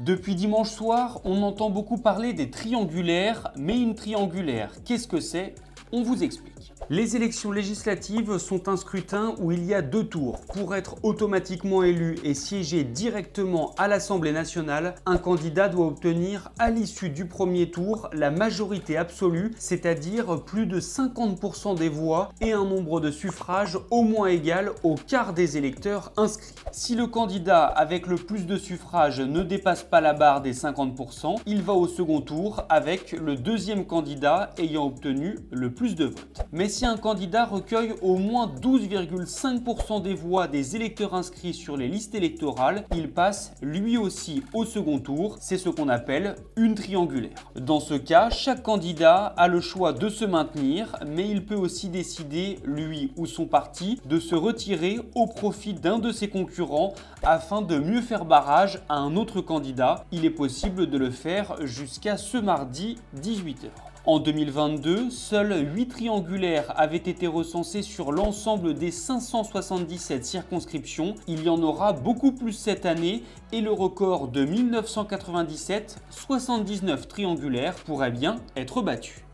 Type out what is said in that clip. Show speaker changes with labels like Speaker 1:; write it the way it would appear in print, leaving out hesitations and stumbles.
Speaker 1: Depuis dimanche soir, on entend beaucoup parler des triangulaires, mais une triangulaire, qu'est-ce que c'est? On vous explique. Les élections législatives sont un scrutin où il y a 2 tours. Pour être automatiquement élu et siéger directement à l'Assemblée nationale, un candidat doit obtenir à l'issue du premier tour la majorité absolue, c'est-à-dire plus de 50% des voix et un nombre de suffrages au moins égal au quart des électeurs inscrits. Si le candidat avec le plus de suffrages ne dépasse pas la barre des 50%, il va au second tour avec le deuxième candidat ayant obtenu le plus de votes. Mais si un candidat recueille au moins 12,5% des voix des électeurs inscrits sur les listes électorales, il passe lui aussi au second tour. C'est ce qu'on appelle une triangulaire. Dans ce cas, chaque candidat a le choix de se maintenir, mais il peut aussi décider, lui ou son parti, de se retirer au profit d'un de ses concurrents afin de mieux faire barrage à un autre candidat. Il est possible de le faire jusqu'à ce mardi 18h. En 2022, seuls 8 triangulaires avaient été recensés sur l'ensemble des 577 circonscriptions. Il y en aura beaucoup plus cette année et le record de 1997, 79 triangulaires, pourrait bien être battu.